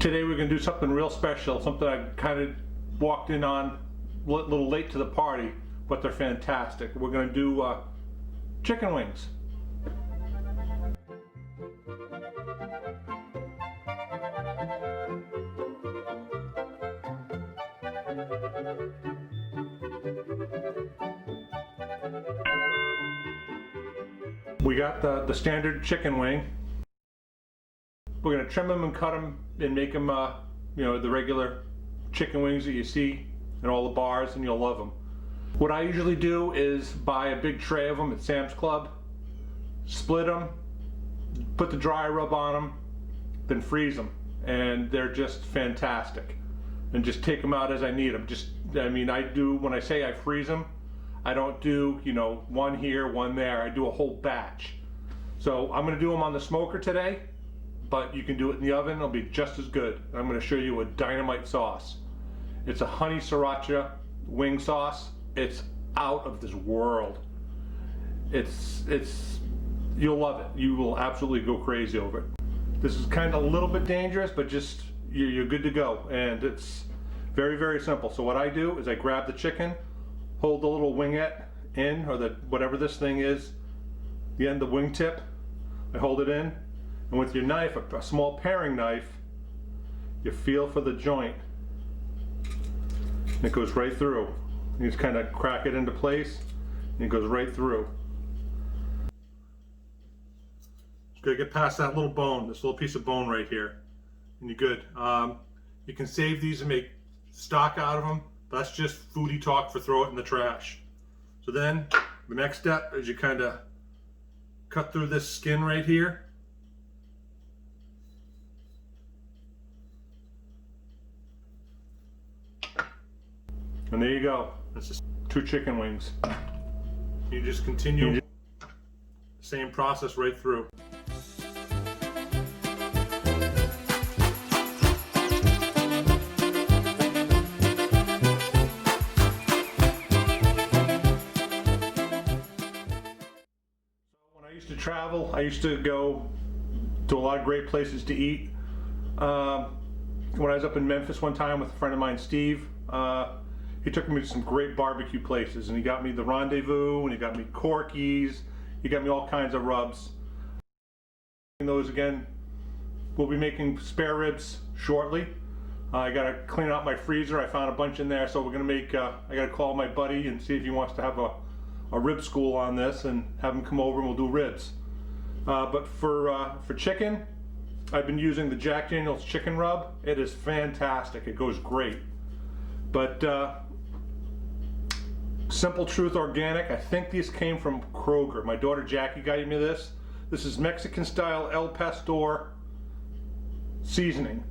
Today we're going to do something real special, something I kind of walked in on a little late to the party, but they're fantastic. We're going to do chicken wings. We got the standard chicken wing. We're going to trim them and cut them and make them, you know, the regular chicken wings that you see in all the bars, and you'll love them. What I usually do is buy a big tray of them at Sam's Club, split them, put the dry rub on them, then freeze them, and they're just fantastic. And just take them out as I need them. I do, when I say I freeze them, I don't do, you know, one here, one there. I do a whole batch. So I'm going to do them on the smoker today, but you can do it in the oven. It'll be just as good. I'm going to show you a dynamite sauce. It's a honey sriracha wing sauce. It's out of this world. You'll love it. You will absolutely go crazy over it. This is kind of a little bit dangerous, but just you're good to go. And it's very, very simple. So what I do is I grab the chicken, hold the little wingette in, or whatever this thing is, the end of the wing tip. I hold it in, and with your knife, a small paring knife, you feel for the joint. And it goes right through. You just kind of crack it into place, and it goes right through. Just gotta get past that little bone, this little piece of bone right here, and you're good. You can save these and make stock out of them. That's just foodie talk for throw it in the trash. So then the next step is you kind of cut through this skin right here. And there you go. It's just 2 chicken wings. You just continue the same process right through. To travel, I used to go to a lot of great places to eat. When I was up in Memphis one time with a friend of mine, Steve, he took me to some great barbecue places, and he got me the Rendezvous, and he got me Corky's, he got me all kinds of rubs. Those again, we'll be making spare ribs shortly. I gotta clean out my freezer. I found a bunch in there, so we're gonna make, I gotta call my buddy and see if he wants to have a rib school on this and have them come over and we'll do ribs. But for chicken, I've been using the Jack Daniel's chicken rub. It is fantastic. It goes great. But Simple Truth Organic, I think these came from Kroger. My daughter Jackie got me this. This is Mexican style El Pastor seasoning.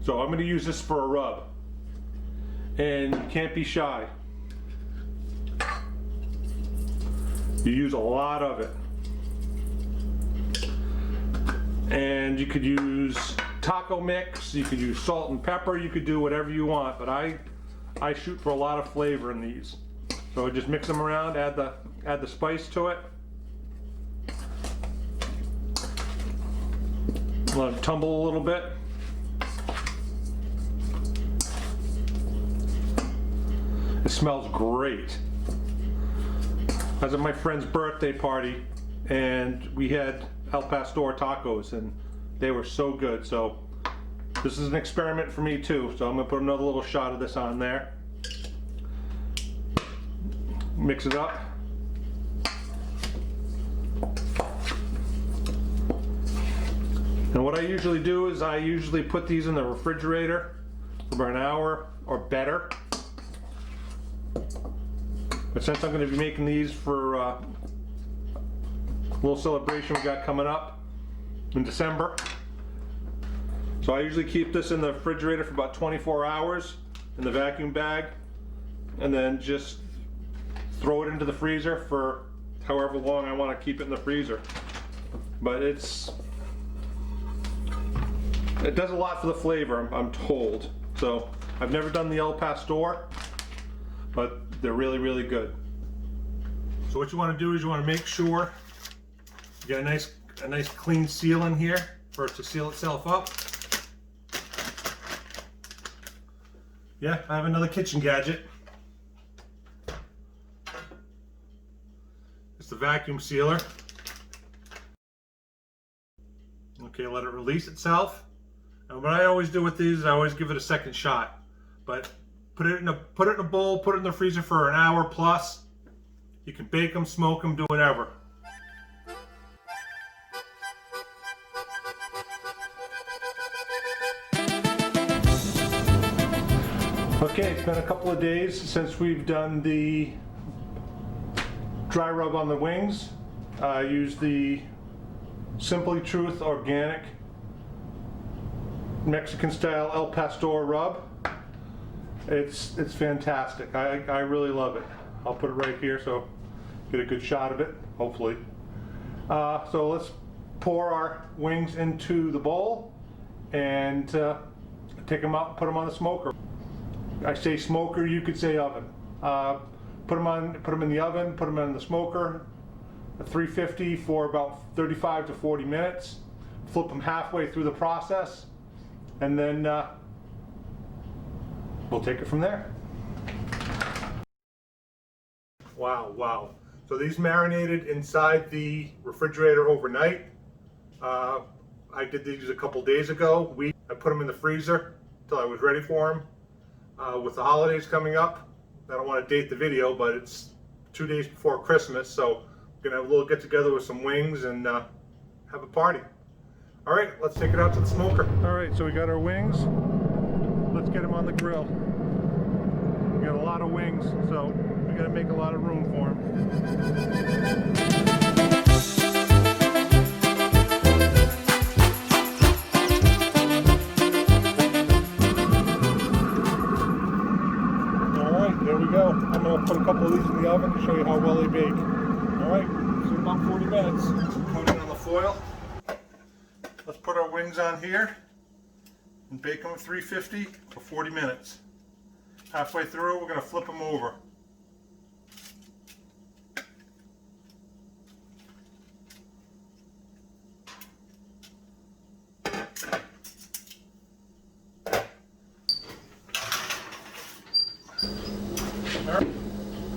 So I'm going to use this for a rub. And you can't be shy. You use a lot of it. And you could use taco mix, you could use salt and pepper, you could do whatever you want, but I shoot for a lot of flavor in these. So I just mix them around, add the spice to it. Let it tumble a little bit. It smells great. I was at my friend's birthday party, and we had El Pastor tacos, and they were so good. So this is an experiment for me too. So I'm gonna put another little shot of this on there. Mix it up. And what I usually do is I usually put these in the refrigerator for about an hour or better. But since I'm going to be making these for a little celebration we got coming up in December, so I usually keep this in the refrigerator for about 24 hours in the vacuum bag, and then just throw it into the freezer for however long I want to keep it in the freezer. But it does a lot for the flavor, I'm told. So I've never done the El Pastor, but they're really, really good. So what you want to do is you want to make sure you get a nice clean seal in here for it to seal itself up. Yeah, I have another kitchen gadget. It's the vacuum sealer. Okay, let it release itself. And what I always do with these is I always give it a second shot. But put it in a bowl, put it in the freezer for an hour plus. You can bake them, smoke them, do whatever. Okay, it's been a couple of days since we've done the dry rub on the wings. I used the Simply Truth organic Mexican style El Pastor rub. It's fantastic. I really love it. I'll put it right here so get a good shot of it, hopefully. So let's pour our wings into the bowl and take them out and put them on the smoker. I say smoker, you could say oven. Put them in the oven, put them in the smoker at 350 for about 35 to 40 minutes. Flip them halfway through the process, and then we'll take it from there. Wow. So these marinated inside the refrigerator overnight. I did these a couple days ago. I put them in the freezer until I was ready for them. With the holidays coming up, I don't want to date the video, but it's 2 days before Christmas, so we're gonna have a little get together with some wings and have a party. All right, let's take it out to the smoker. All right, so we got our wings. Let's get them on the grill. We got a lot of wings, so we gotta make a lot of room for them. There we go. I'm going to put a couple of these in the oven to show you how well they bake. Alright, so about 40 minutes. Put it on the foil. Let's put our wings on here and bake them at 350 for 40 minutes. Halfway through, we're going to flip them over.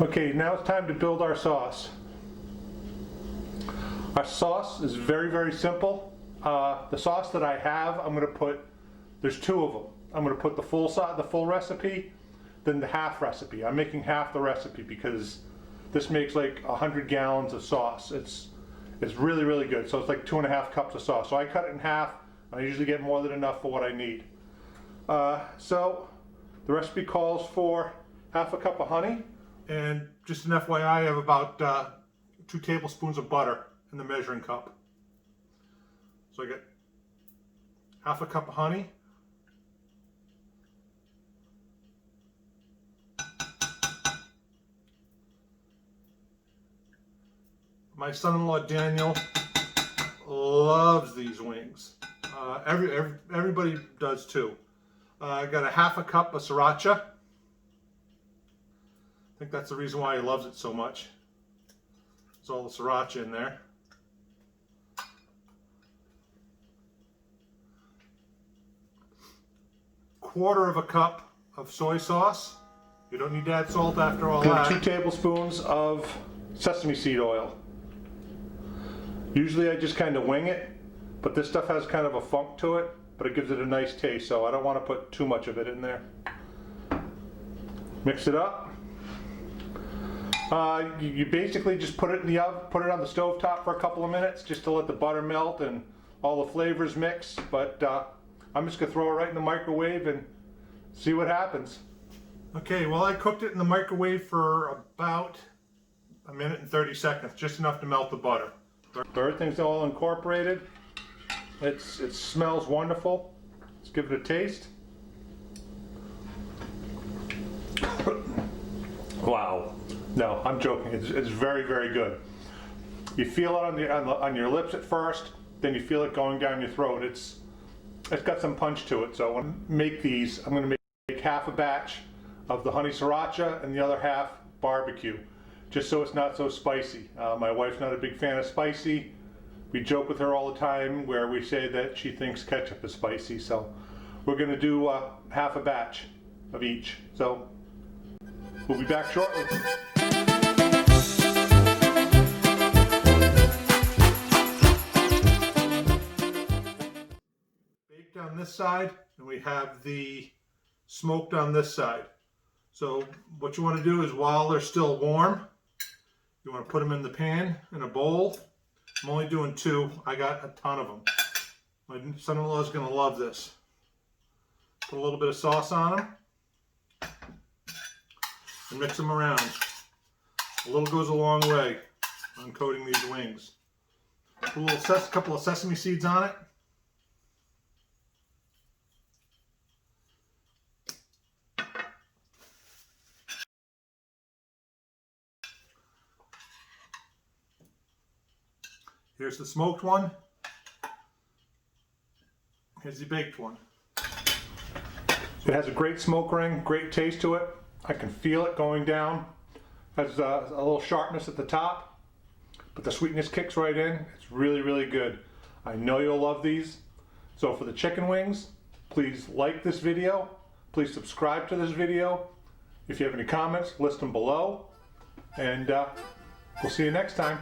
Okay, now it's time to build our sauce. Our sauce is very simple. The sauce that I have, I'm going to put, there's two of them. I'm going to put the full recipe, then the half recipe. I'm making half the recipe because this makes like 100 gallons of sauce. It's really good. So it's like 2.5 cups of sauce. So I cut it in half. I usually get more than enough for what I need. So the recipe calls for half a cup of honey. And just an FYI, I have about 2 tablespoons of butter in the measuring cup. So I get half a cup of honey. My son-in-law Daniel loves these wings. Everybody does too. I got a half a cup of Sriracha. I think that's the reason why he loves it so much. There's all the Sriracha in there. Quarter of a cup of soy sauce. You don't need to add salt after all that. 2 tablespoons of sesame seed oil. Usually I just kind of wing it, but this stuff has kind of a funk to it, but it gives it a nice taste, so I don't want to put too much of it in there. Mix it up. You basically just put it in the oven, put it on the stove top for a couple of minutes just to let the butter melt and all the flavors mix, but I'm just going to throw it right in the microwave and see what happens. Okay, well I cooked it in the microwave for about 1 minute and 30 seconds, just enough to melt the butter. So everything's all incorporated. It smells wonderful. Let's give it a taste. Wow. No, I'm joking. It's very good. You feel it on your lips at first, then you feel it going down your throat. It's got some punch to it. So when I make these, I'm going to make half a batch of the honey sriracha and the other half barbecue, just so it's not so spicy. My wife's not a big fan of spicy. We joke with her all the time where we say that she thinks ketchup is spicy. So we're going to do half a batch. of each. So we'll be back shortly. Baked on this side, and we have the smoked on this side. So what you want to do is, while they're still warm, you want to put them in the pan in a bowl. I'm only doing 2. I got a ton of them. My son-in-law is going to love this. Put a little bit of sauce on them and mix them around. A little goes a long way on coating these wings. Put a couple of sesame seeds on it. Here's the smoked one. Here's the baked one. It has a great smoke ring, great taste to it. I can feel it going down. Has a little sharpness at the top, but the sweetness kicks right in. It's really, really good. I know you'll love these. So for the chicken wings, please like this video. Please subscribe to this video. If you have any comments, list them below. And we'll see you next time.